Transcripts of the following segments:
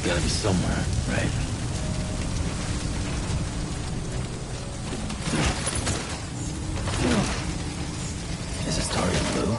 Gotta be somewhere, right? Is this target blue?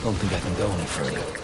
Don't think I can go any further.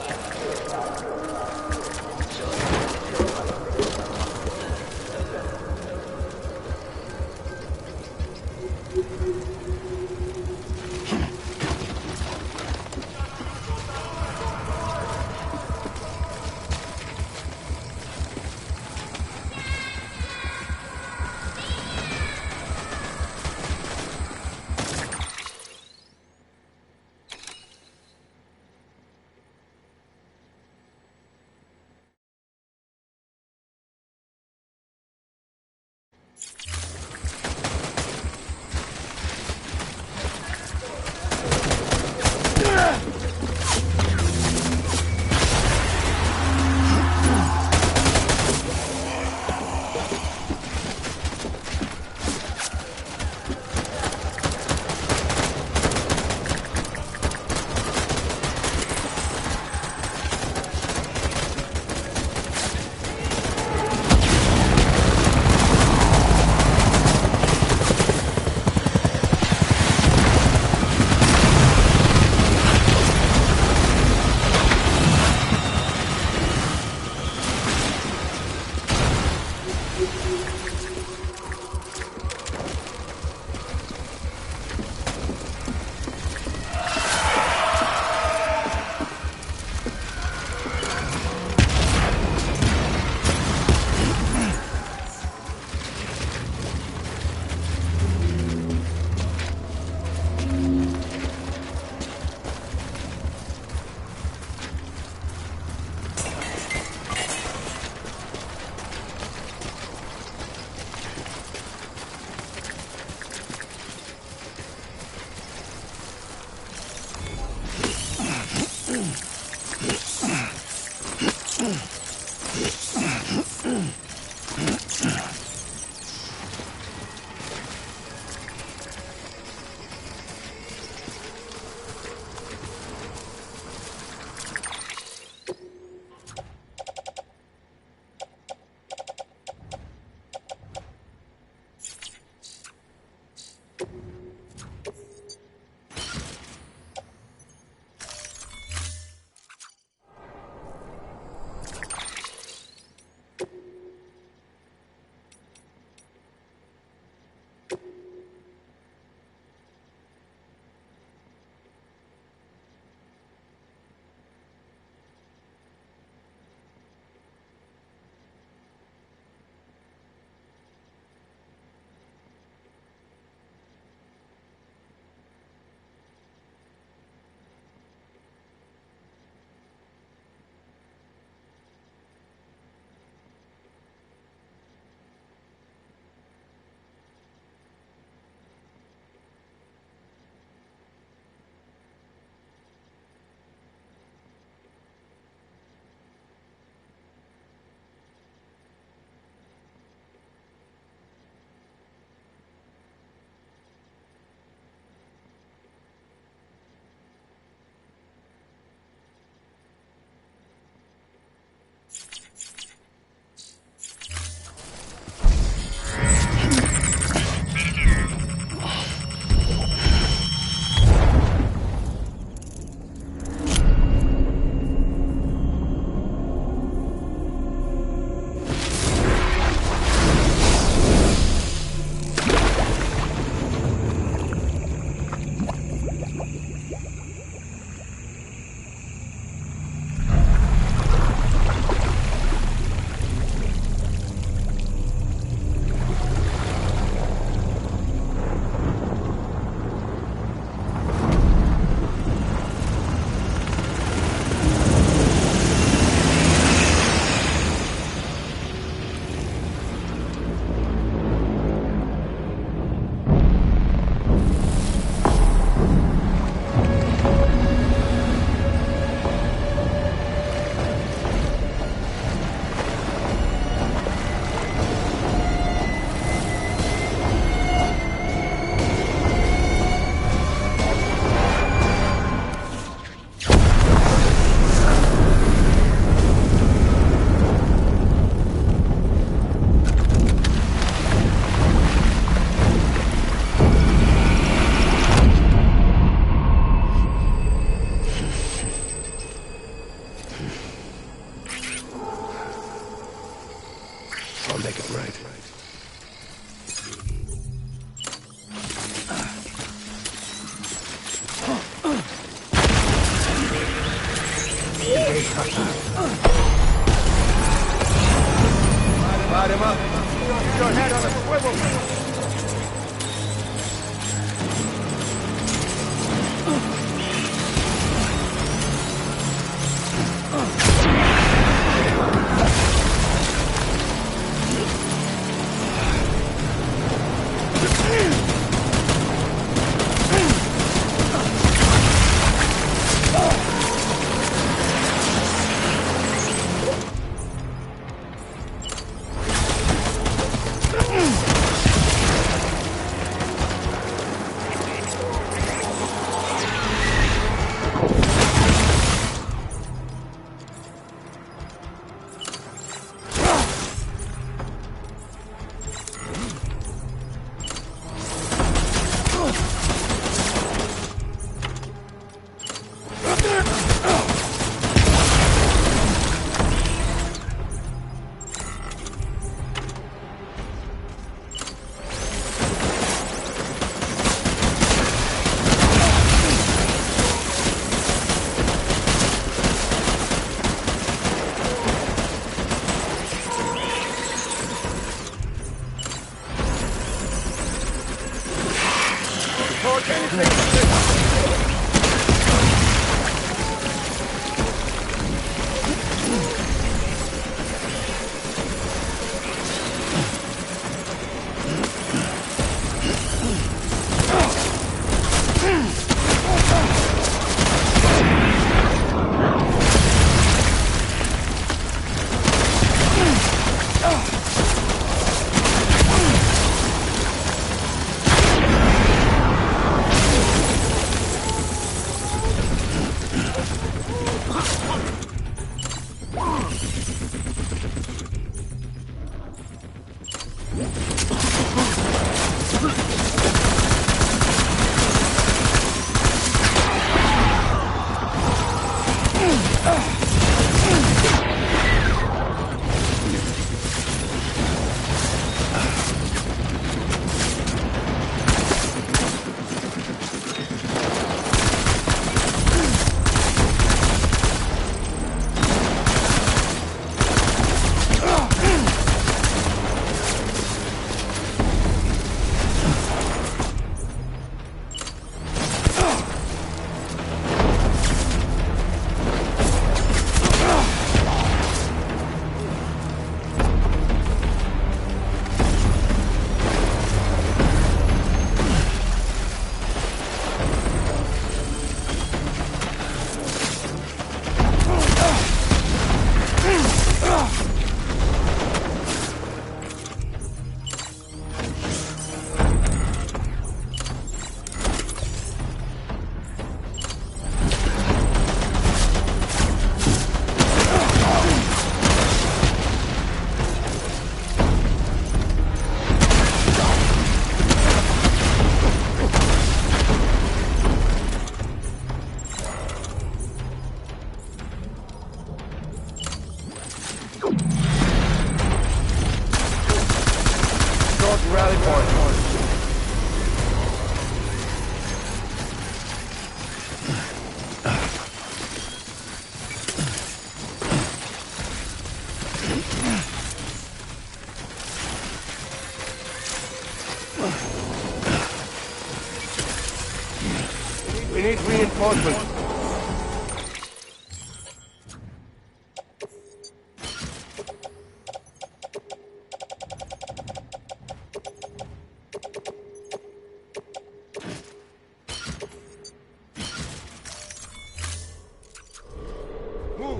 We need reinforcements.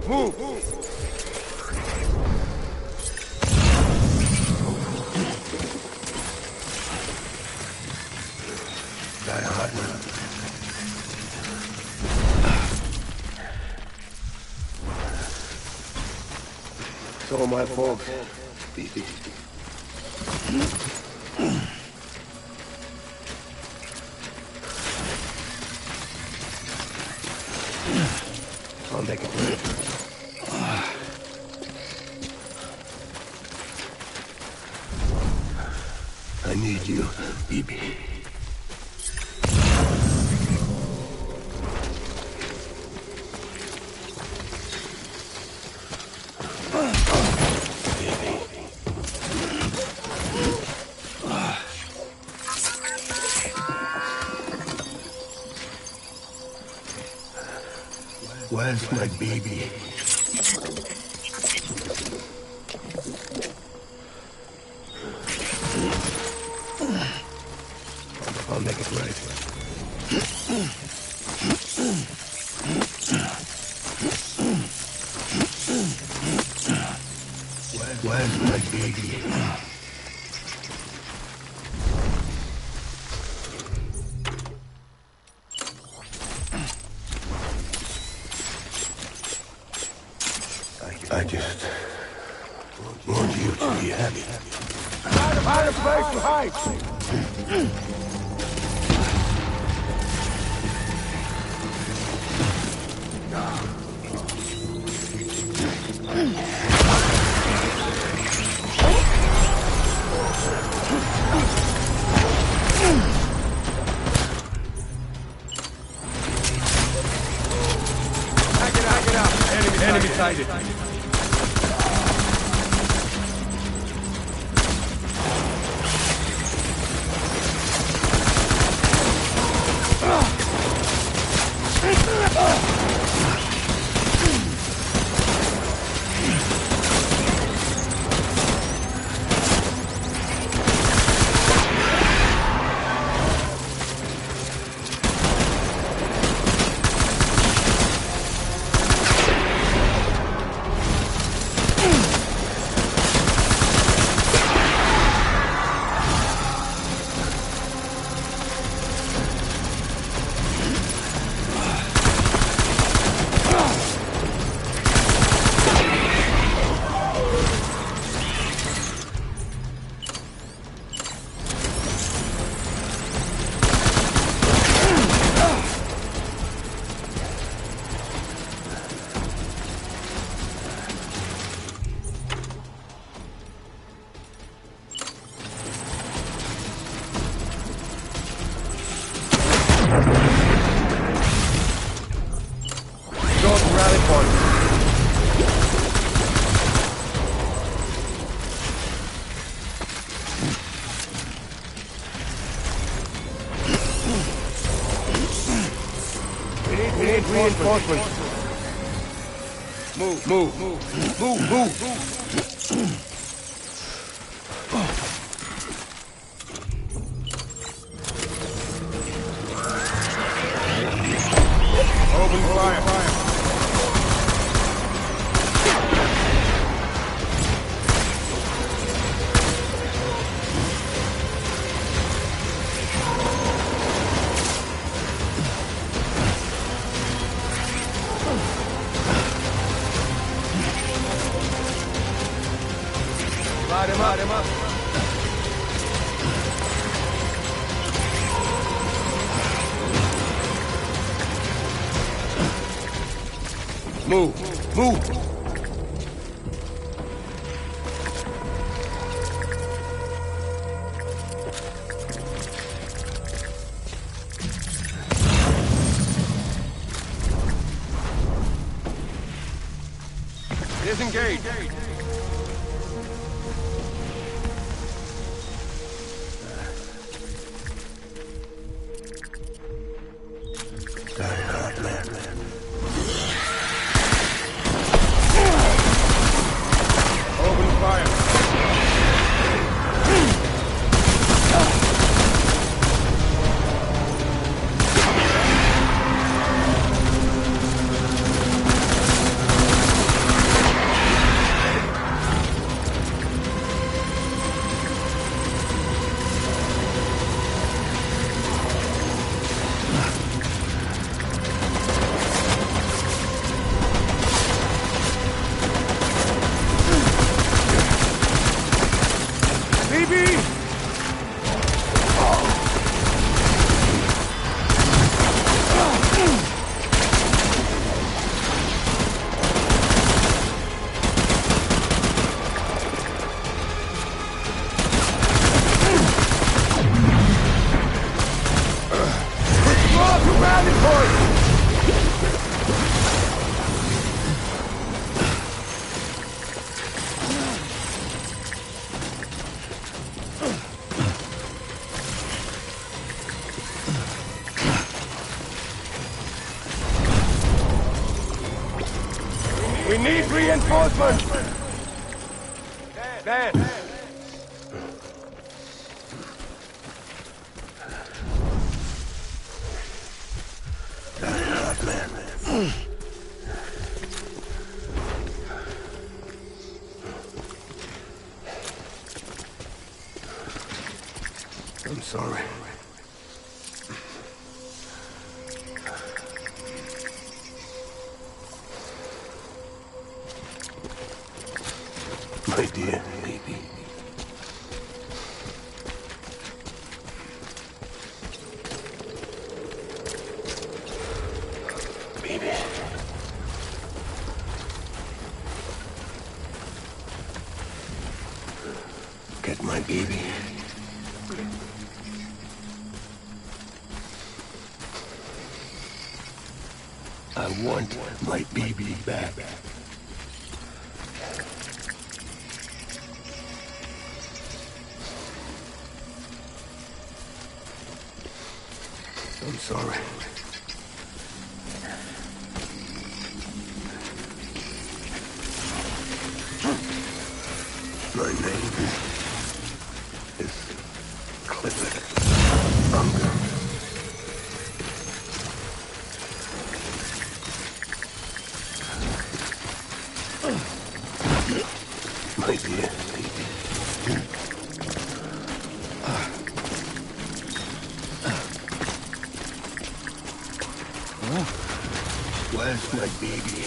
Move! So my folks. I'll make it work. I need you, baby. Where's my baby? I'll make it right. Where's my baby? I just want you to be happy. Find a place to hide! Hack it out! Enemy sighted! Go to rally point. We need reinforcements. Move. Open fire. Light him up. Move. Disengage. We need reinforcements! Dead! I'm sorry. My dear baby. Baby. Get my baby. I want my baby back. I'm sorry. My name is Clifford Unger. My dear baby. Where's my baby?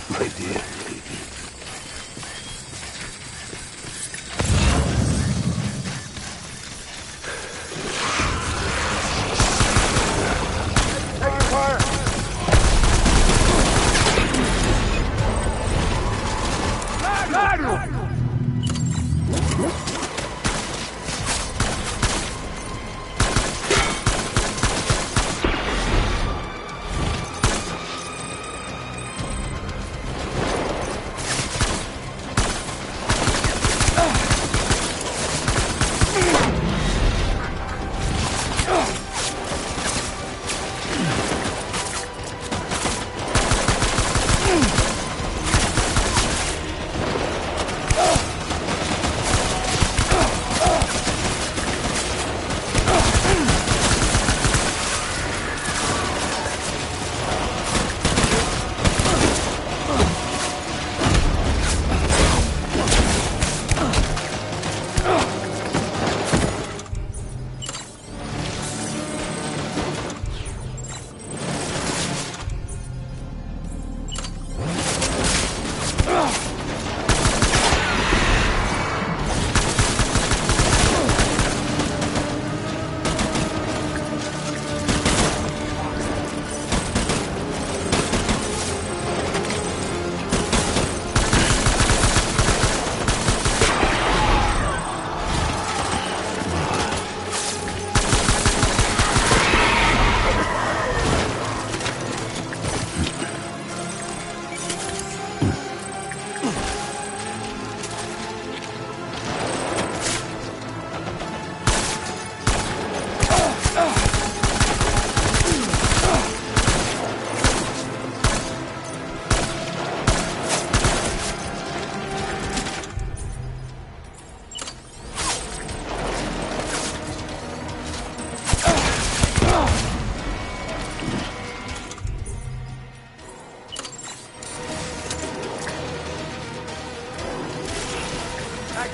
My dear baby. Taking fire!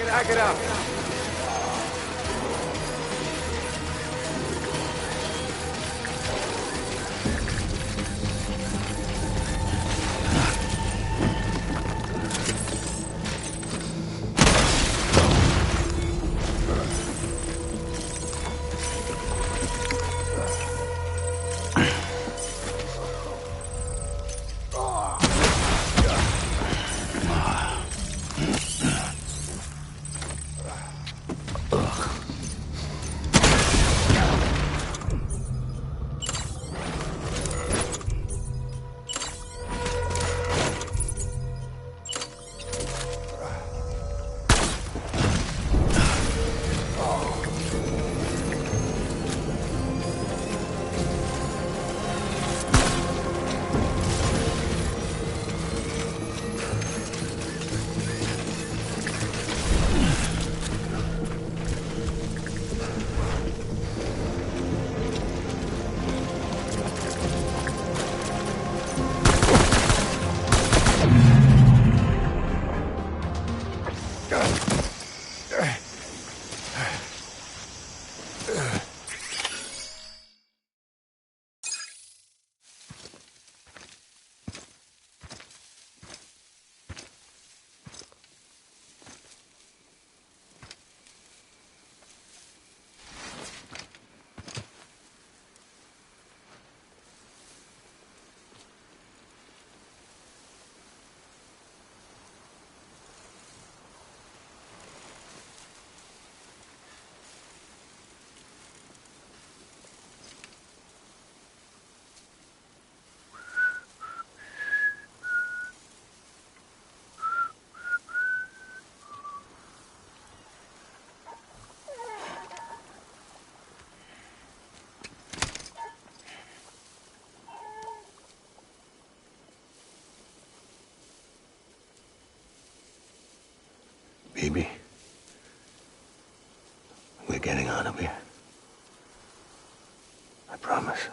Back it up. Baby, we're getting out of here. I promise.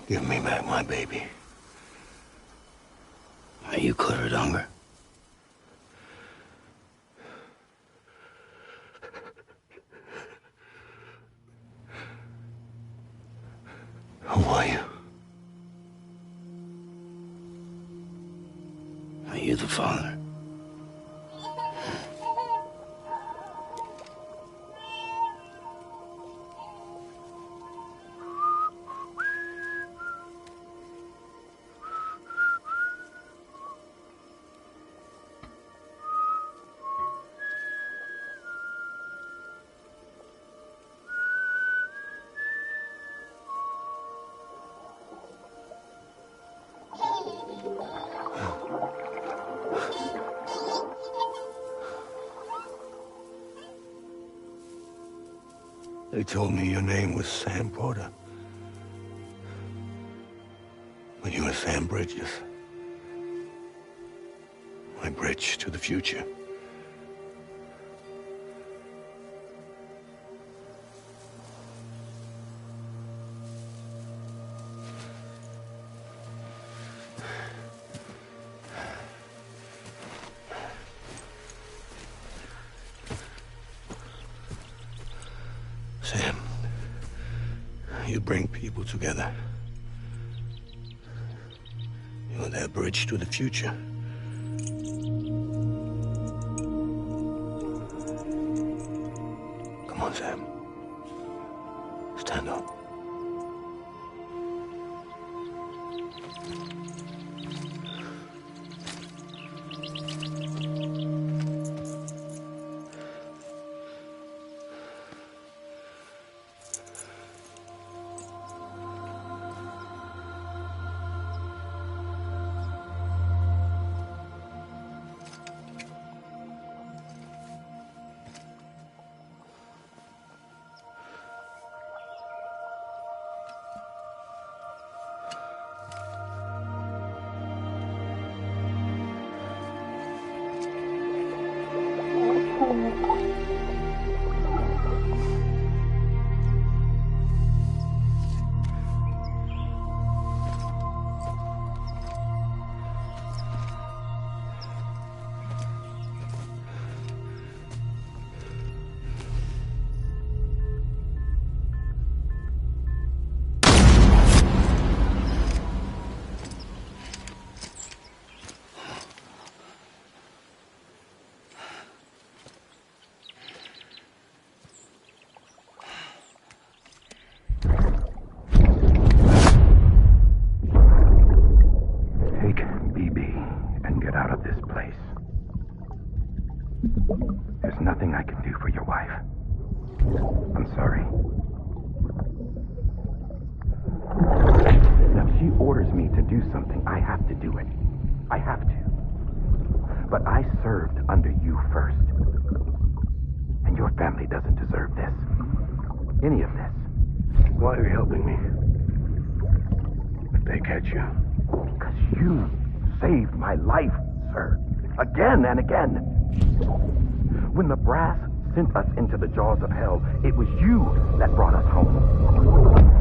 Give me back my baby. Are you cleared, hunger? Who are you? Are you the father? They told me your name was Sam Porter. But you were Sam Bridges. My bridge to the future. Sam, you bring people together. You're their bridge to the future. Come on, Sam. Stand up. do for your wife. I'm sorry. Now, if she orders me to do something, I have to do it. I have to. But I served under you first. And your family doesn't deserve this. Any of this. Why are you helping me? If they catch you. Because you saved my life, sir. Again and again. When the brass sent us into the jaws of hell, it was you that brought us home.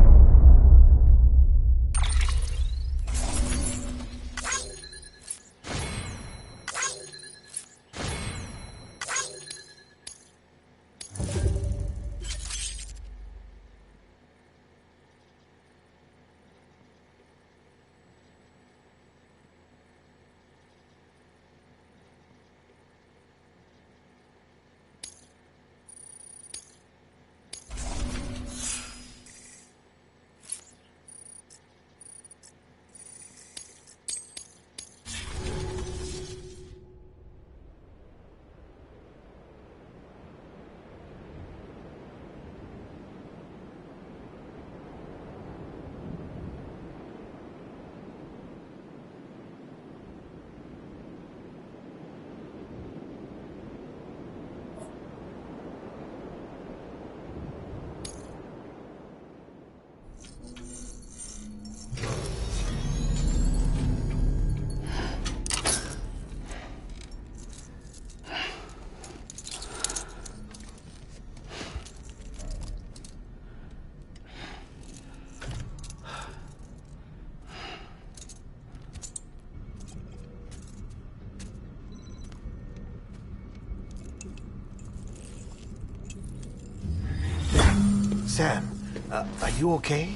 Sam, are you okay?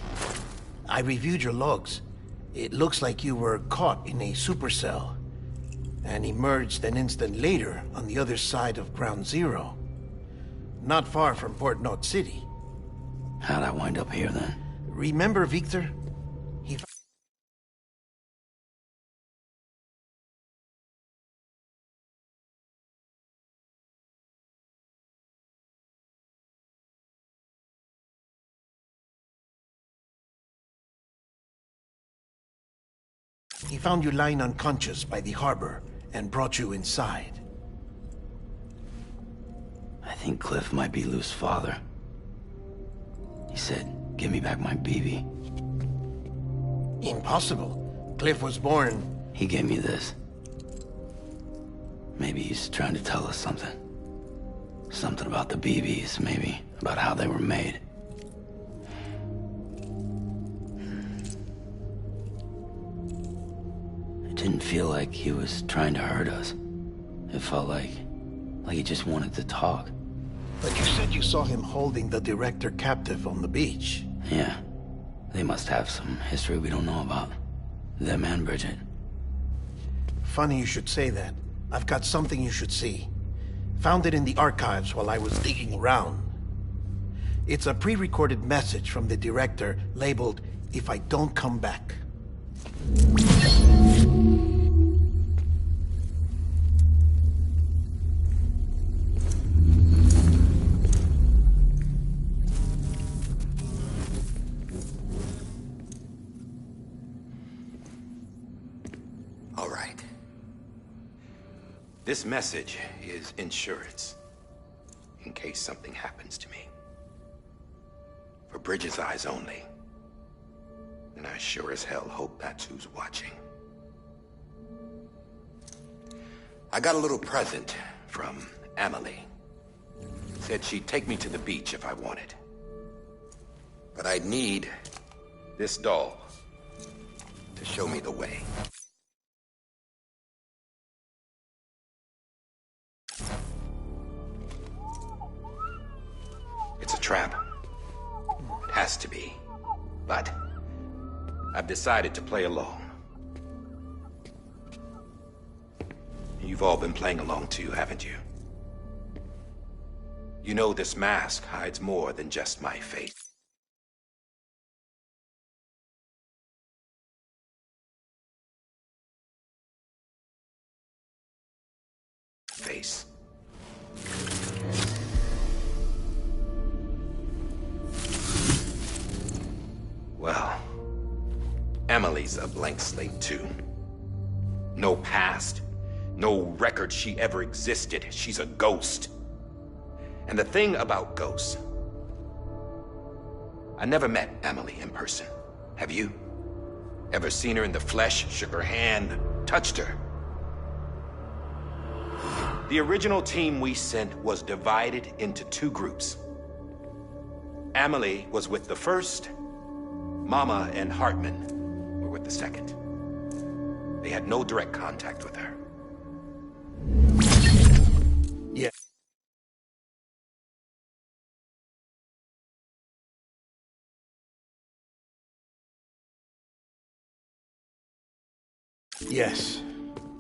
I reviewed your logs. It looks like you were caught in a supercell and emerged an instant later on the other side of Ground Zero. Not far from Port Knot City. How'd I wind up here then? Remember Victor? He found you lying unconscious by the harbor and brought you inside. I think Cliff might be Lou's father. He said, give me back my BB. Impossible. Cliff was born... He gave me this. Maybe he's trying to tell us something. Something about the BBs, maybe. About how they were made. It didn't feel like he was trying to hurt us. It felt like he just wanted to talk. But you said you saw him holding the director captive on the beach. Yeah. They must have some history we don't know about. Them and Bridget. Funny you should say that. I've got something you should see. Found it in the archives while I was digging around. It's a pre-recorded message from the director labeled, "If I don't come back." All right. This message is insurance, in case something happens to me. For Bridget's eyes only. And I sure as hell hope that's who's watching. I got a little present from Emily. Said she'd take me to the beach if I wanted. But I'd need this doll to show me the way. It's a trap. It has to be. But I've decided to play along. You've all been playing along too, haven't you? You know this mask hides more than just my face. Emily's a blank slate too. No past, no record she ever existed. She's a ghost. And the thing about ghosts, I never met Emily in person. Have you? Ever seen her in the flesh, shook her hand, touched her? The original team we sent was divided into 2 groups. Emily was with the first. Mama and Hartman were with the second. They had no direct contact with her. Yeah. Yes.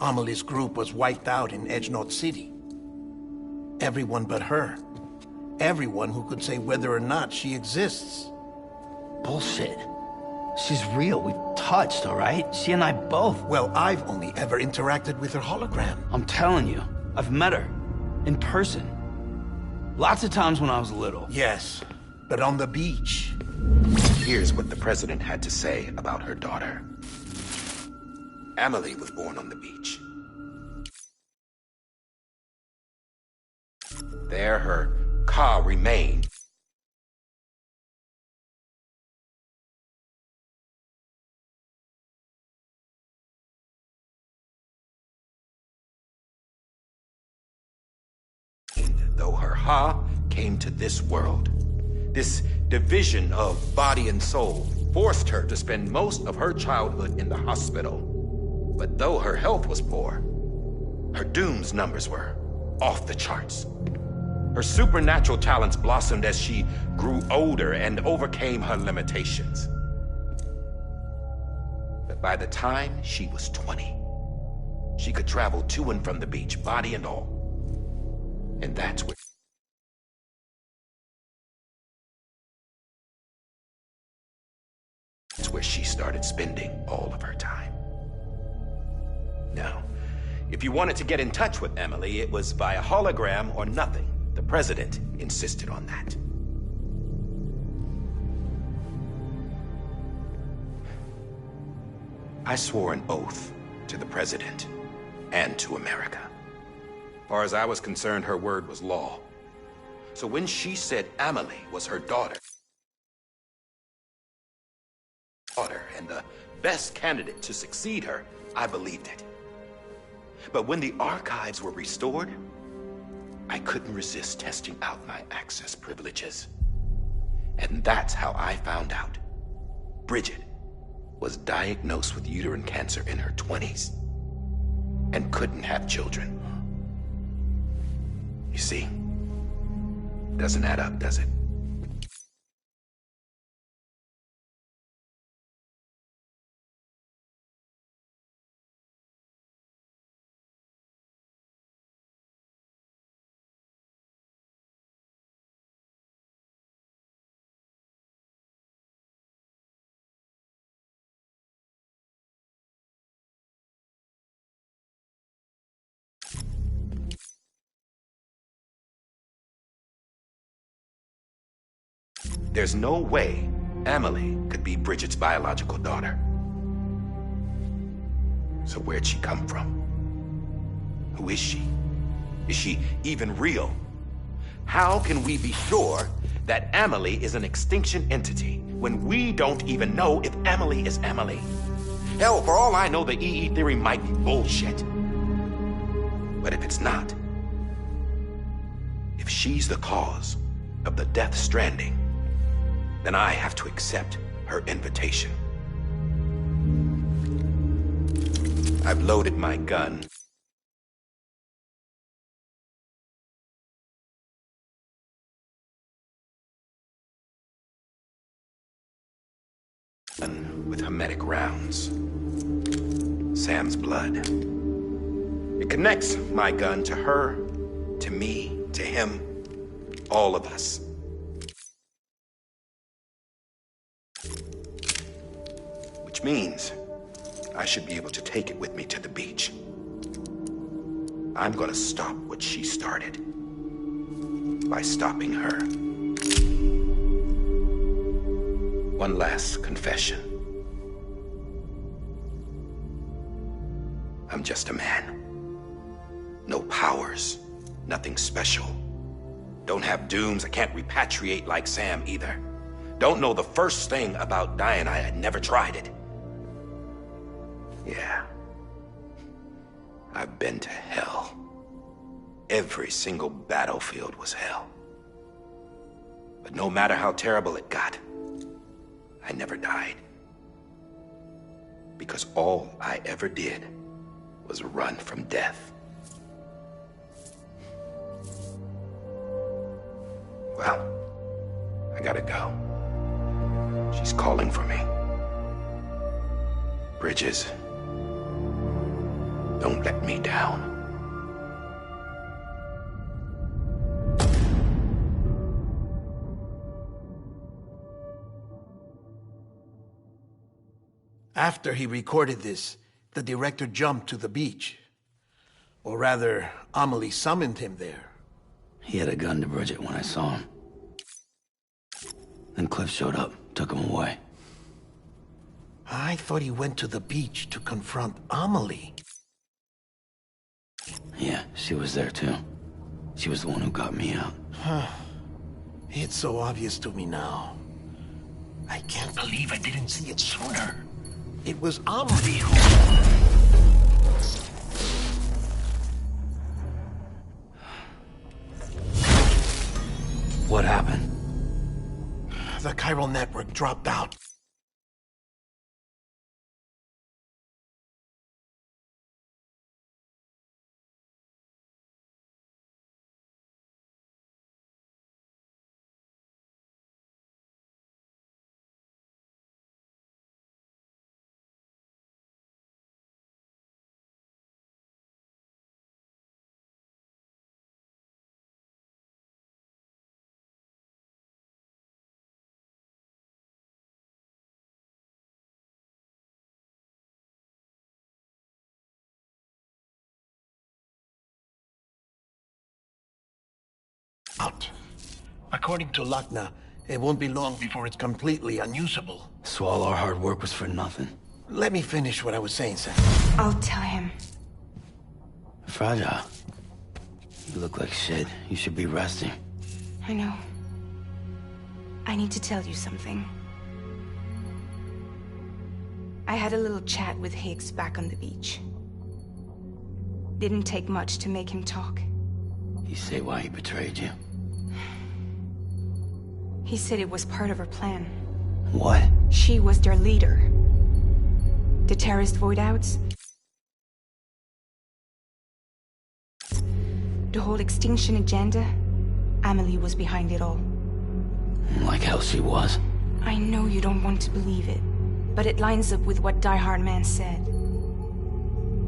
Amelie's group was wiped out in Edgenort City. Everyone but her. Everyone who could say whether or not she exists. Bullshit. She's real. We've touched, all right? She and I both. Well, I've only ever interacted with her hologram. I'm telling you, I've met her. In person. Lots of times when I was little. Yes, but on the beach. Here's what the president had to say about her daughter. Emily was born on the beach. There her car remained. Though her ha came to this world, this division of body and soul forced her to spend most of her childhood in the hospital. But though her health was poor, her doom's numbers were off the charts. Her supernatural talents blossomed as she grew older and overcame her limitations. But by the time she was 20, she could travel to and from the beach, body and all. And that's where she started spending all of her time. Now, if you wanted to get in touch with Emily, it was via hologram or nothing. The president insisted on that. I swore an oath to the president and to America. As far as I was concerned, her word was law. So when she said Emily was her daughter, and the best candidate to succeed her, I believed it. But when the archives were restored, I couldn't resist testing out my access privileges. And that's how I found out Bridget was diagnosed with uterine cancer in her 20s and couldn't have children. You see, doesn't add up, does it? There's no way Emily could be Bridget's biological daughter. So where'd she come from? Who is she? Is she even real? How can we be sure that Emily is an extinction entity when we don't even know if Emily is Emily? Hell, for all I know, the EE theory might be bullshit. But if it's not, if she's the cause of the Death Stranding, then I have to accept her invitation. I've loaded my gun. With hermetic rounds. Sam's blood. It connects my gun to her, to me, to him, all of us. Which means I should be able to take it with me to the beach. I'm gonna stop what she started by stopping her. One last confession. just a man. No powers, nothing special. Don't have dooms, I can't repatriate like Sam either. Don't know the first thing about dying, I had never tried it. Yeah. I've been to hell. Every single battlefield was hell. But no matter how terrible it got, I never died. Because all I ever did was run from death. Well, I gotta go. She's calling for me. Bridges, don't let me down. After he recorded this, the director jumped to the beach. Or rather, Amelie summoned him there. He had a gun to Bridget when I saw him. Then Cliff showed up, took him away. I thought he went to the beach to confront Amelie. Yeah, she was there too. She was the one who got me out. It's so obvious to me now. I can't believe I didn't see it sooner. It was Amelie who... What happened? The chiral network dropped out. Out. According to Lakna, it won't be long before it's completely unusable. So all our hard work was for nothing. Let me finish what I was saying, Sam. I'll tell him. Fragile. You look like shit. You should be resting. I know. I need to tell you something. I had a little chat with Higgs back on the beach. Didn't take much to make him talk. You say why he betrayed you? He said it was part of her plan. What? She was their leader. The terrorist voidouts. The whole extinction agenda. Amelie was behind it all. Like hell she was. I know you don't want to believe it, but it lines up with what Die Hard Man said.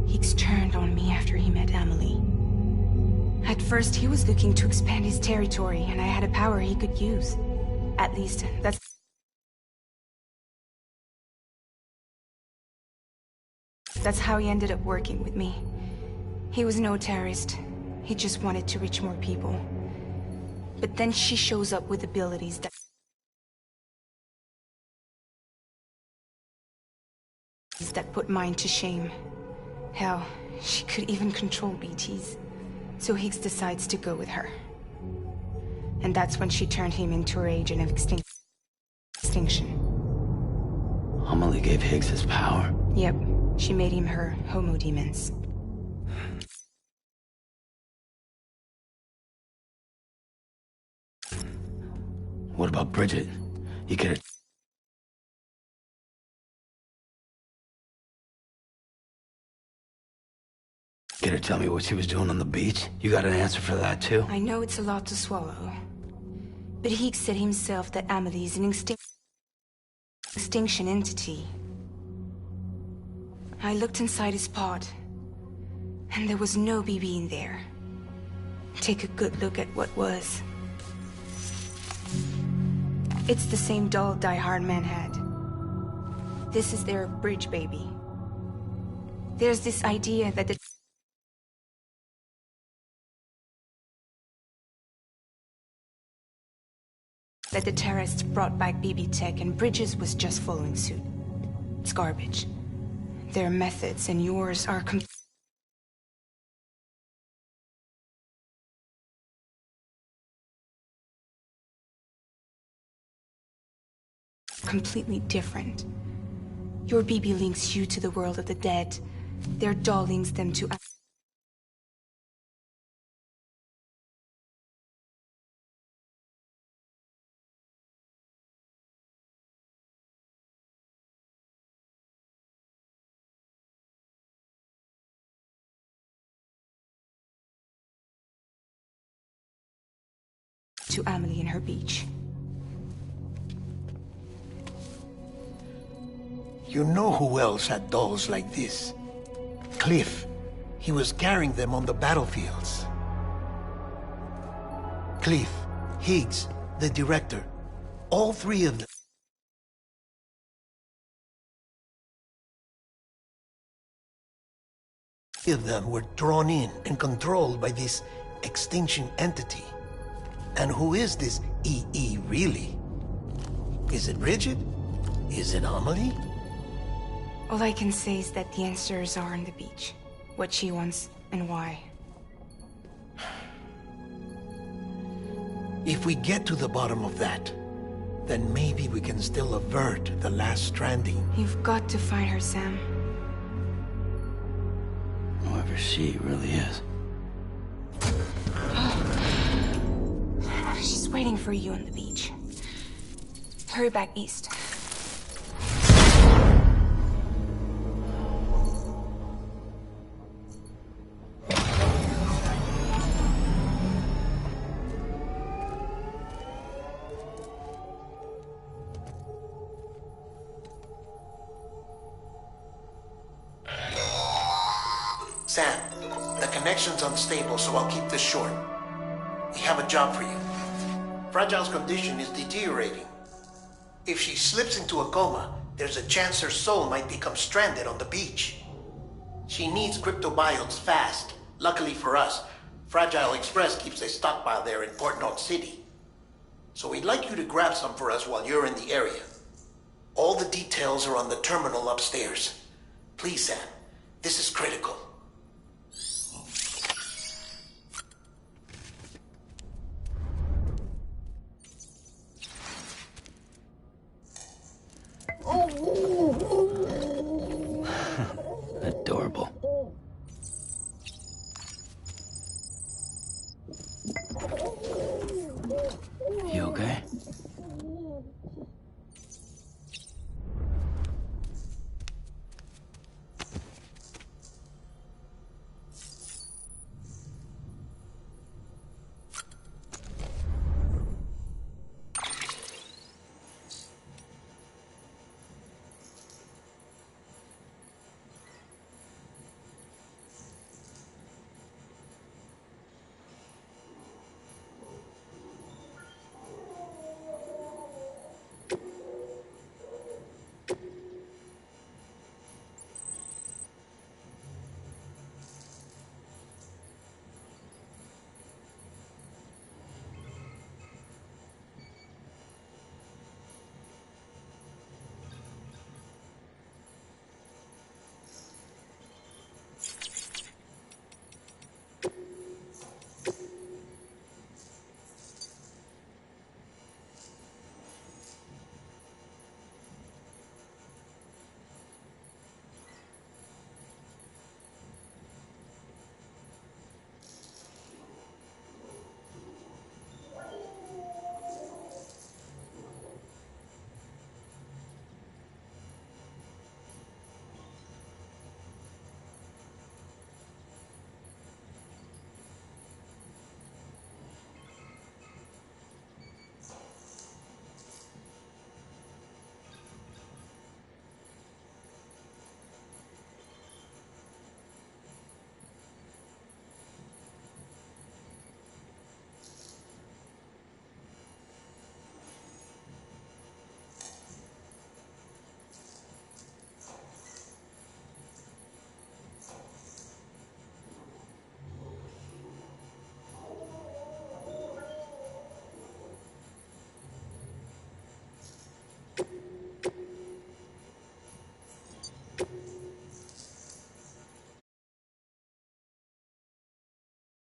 Higgs turned on me after he met Amelie. At first, he was looking to expand his territory, and I had a power he could use. At least, that's how he ended up working with me. He was no terrorist. He just wanted to reach more people. But then she shows up with abilities that put mine to shame. Hell, she could even control BTs. So Higgs decides to go with her. And that's when she turned him into her agent of extinction. Amelie gave Higgs his power? Yep. She made him her homo demons. What about Bridget? You get her... Get her tell me what she was doing on the beach? You got an answer for that too? I know it's a lot to swallow. But Higgs said himself that Amelie is an extinction entity. I looked inside his pod, and there was no BB in there. Take a good look at what was. It's the same doll Die Hard Man had. This is their bridge baby. There's this idea that the terrorists brought back BB tech and Bridges was just following suit. It's garbage. Their methods and yours are completely different. Your BB links you to the world of the dead. Their doll links them to... to Amelie and her beach. You know who else had dolls like this? Cliff. He was carrying them on the battlefields. Cliff, Higgs, the director. All three of them were drawn in and controlled by this extinction entity. And who is this EE really? Is it Bridget? Is it Amelie? All I can say is that the answers are on the beach. What she wants and why. If we get to the bottom of that, then maybe we can still avert the last stranding. You've got to find her, Sam. Whoever she really is. She's waiting for you on the beach. Hurry back east. Sam, the connection's unstable, so I'll keep this short. We have a job for you. Fragile's condition is deteriorating. If she slips into a coma, there's a chance her soul might become stranded on the beach. She needs cryptobiotes fast. Luckily for us, Fragile Express keeps a stockpile there in Port North City. So we'd like you to grab some for us while you're in the area. All the details are on the terminal upstairs. Please, Sam, this is critical. Adorable. You okay?